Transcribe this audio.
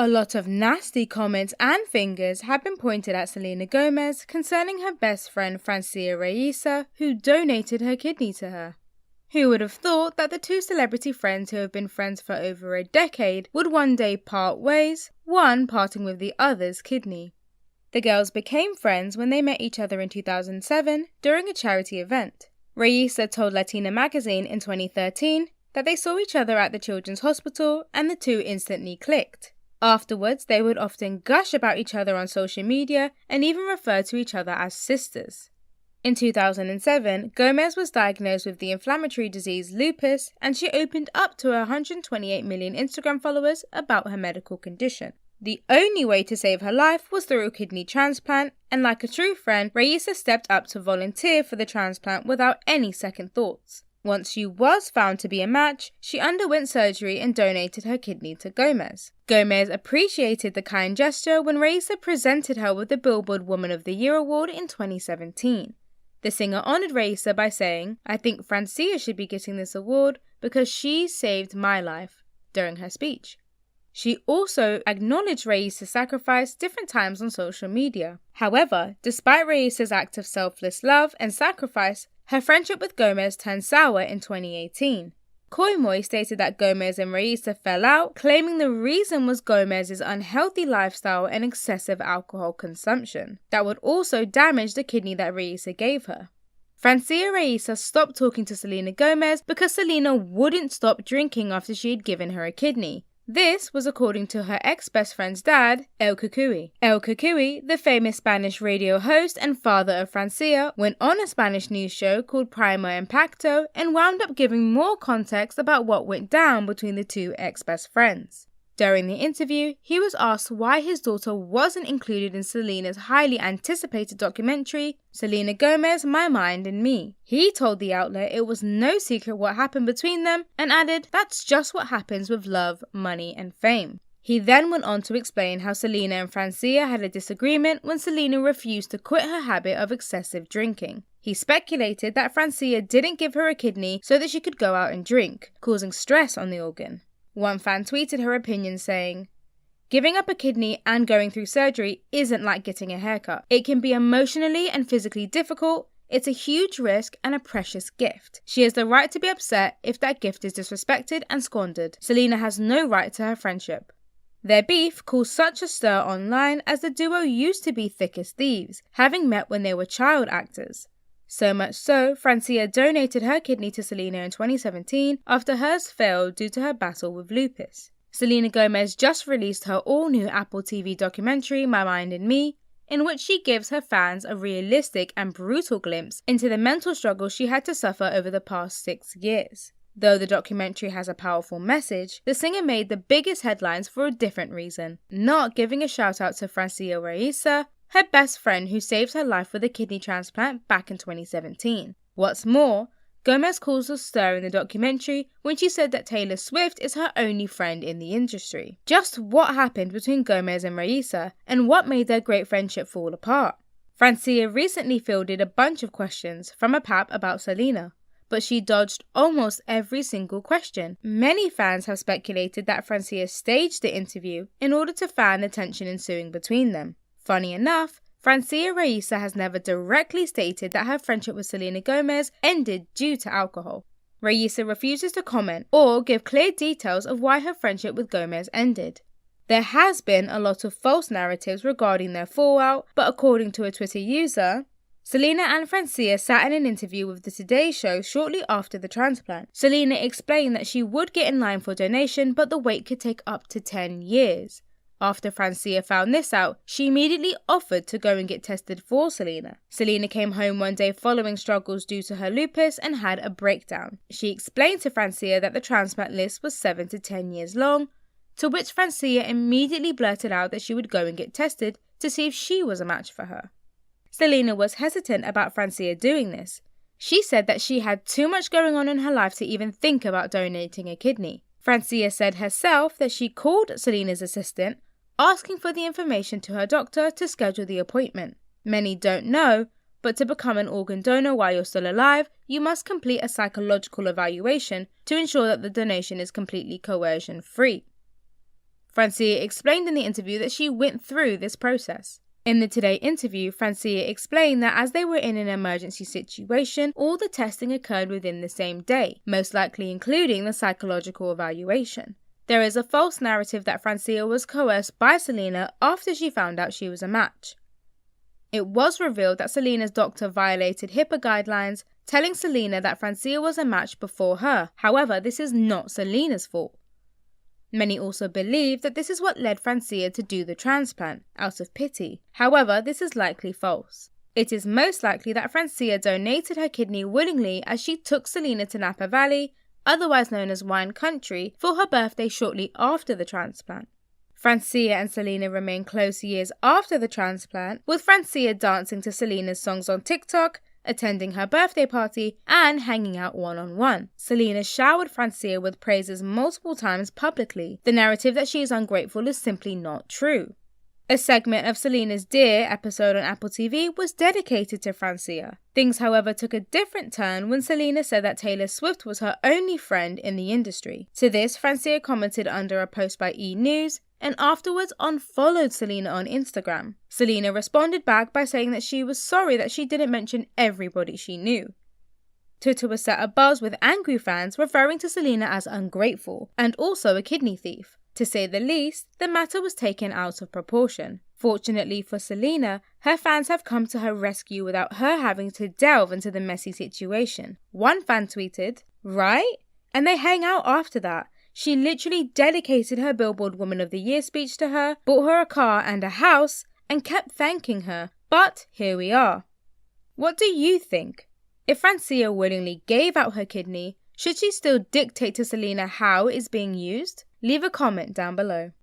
A lot of nasty comments and fingers have been pointed at Selena Gomez concerning her best friend Francia Raisa, who donated her kidney to her. Who would have thought that the two celebrity friends who have been friends for over a decade would one day part ways, one parting with the other's kidney? The girls became friends when they met each other in 2007 during a charity event. Raisa told Latina magazine in 2013 that they saw each other at the children's hospital and the two instantly clicked. Afterwards, they would often gush about each other on social media and even refer to each other as sisters. In 2007, Gomez was diagnosed with the inflammatory disease lupus, and she opened up to her 128 million Instagram followers about her medical condition. The only way to save her life was through a kidney transplant, and like a true friend, Raisa stepped up to volunteer for the transplant without any second thoughts. Once she was found to be a match, she underwent surgery and donated her kidney to Gomez. Gomez appreciated the kind gesture when Raisa presented her with the Billboard Woman of the Year award in 2017. The singer honored Raisa by saying, "I think Francia should be getting this award because she saved my life," during her speech. She also acknowledged Raisa's sacrifice different times on social media. However, despite Raisa's act of selfless love and sacrifice, her friendship with Gomez turned sour in 2018. Koimoy stated that Gomez and Raisa fell out, claiming the reason was Gomez's unhealthy lifestyle and excessive alcohol consumption that would also damage the kidney that Raisa gave her. Francia Raisa stopped talking to Selena Gomez because Selena wouldn't stop drinking after she had given her a kidney. This was according to her ex-best friend's dad, El Cucuy. El Cucuy, the famous Spanish radio host and father of Francia, went on a Spanish news show called Primo Impacto and wound up giving more context about what went down between the two ex-best friends. During the interview, he was asked why his daughter wasn't included in Selena's highly anticipated documentary, Selena Gomez, My Mind and Me. He told the outlet it was no secret what happened between them and added, "That's just what happens with love, money and fame." He then went on to explain how Selena and Francia had a disagreement when Selena refused to quit her habit of excessive drinking. He speculated that Francia didn't give her a kidney so that she could go out and drink, causing stress on the organ. One fan tweeted her opinion saying, "Giving up a kidney and going through surgery isn't like getting a haircut. It can be emotionally and physically difficult. It's a huge risk and a precious gift. She has the right to be upset if that gift is disrespected and squandered. Selena has no right to her friendship." Their beef caused such a stir online as the duo used to be thick as thieves, having met when they were child actors. So much so, Francia donated her kidney to Selena in 2017 after hers failed due to her battle with lupus. Selena Gomez just released her all-new Apple TV documentary, My Mind and Me, in which she gives her fans a realistic and brutal glimpse into the mental struggle she had to suffer over the past 6 years. Though the documentary has a powerful message, the singer made the biggest headlines for a different reason, not giving a shout out to Francia Raisa, her best friend who saved her life with a kidney transplant back in 2017. What's more, Gomez caused a stir in the documentary when she said that Taylor Swift is her only friend in the industry. Just what happened between Gomez and Raisa, and what made their great friendship fall apart? Francia recently fielded a bunch of questions from a pap about Selena, but she dodged almost every single question. Many fans have speculated that Francia staged the interview in order to fan the tension ensuing between them. Funny enough, Francia Raisa has never directly stated that her friendship with Selena Gomez ended due to alcohol. Raisa refuses to comment or give clear details of why her friendship with Gomez ended. There has been a lot of false narratives regarding their fallout, but according to a Twitter user, Selena and Francia sat in an interview with the Today Show shortly after the transplant. Selena explained that she would get in line for donation, but the wait could take up to 10 years. After Francia found this out, she immediately offered to go and get tested for Selena. Selena came home one day following struggles due to her lupus and had a breakdown. She explained to Francia that the transplant list was 7 to 10 years long, to which Francia immediately blurted out that she would go and get tested to see if she was a match for her. Selena was hesitant about Francia doing this. She said that she had too much going on in her life to even think about donating a kidney. Francia said herself that she called Selena's assistant, asking for the information to her doctor to schedule the appointment. Many don't know, but to become an organ donor while you're still alive, you must complete a psychological evaluation to ensure that the donation is completely coercion-free. Francia explained in the interview that she went through this process. In the Today interview, Francia explained that as they were in an emergency situation, all the testing occurred within the same day, most likely including the psychological evaluation. There is a false narrative that Francia was coerced by Selena after she found out she was a match. It was revealed that Selena's doctor violated HIPAA guidelines, telling Selena that Francia was a match before her. However, this is not Selena's fault. Many also believe that this is what led Francia to do the transplant, out of pity. However, this is likely false. It is most likely that Francia donated her kidney willingly as she took Selena to Napa Valley, otherwise known as Wine Country, for her birthday shortly after the transplant. Francia and Selena remained close years after the transplant, with Francia dancing to Selena's songs on TikTok, attending her birthday party, and hanging out one-on-one. Selena showered Francia with praises multiple times publicly. The narrative that she is ungrateful is simply not true. A segment of Selena's Dear episode on Apple TV was dedicated to Francia. Things, however, took a different turn when Selena said that Taylor Swift was her only friend in the industry. To this, Francia commented under a post by E! News, and afterwards unfollowed Selena on Instagram. Selena responded back by saying that she was sorry that she didn't mention everybody she knew. Twitter was set abuzz with angry fans referring to Selena as ungrateful and also a kidney thief. To say the least, the matter was taken out of proportion. Fortunately for Selena, her fans have come to her rescue without her having to delve into the messy situation. One fan tweeted, "Right?" And they hang out after that. She literally dedicated her Billboard Woman of the Year speech to her, bought her a car and a house, and kept thanking her. But here we are. What do you think? If Francia willingly gave out her kidney, should she still dictate to Selena how it is being used? Leave a comment down below.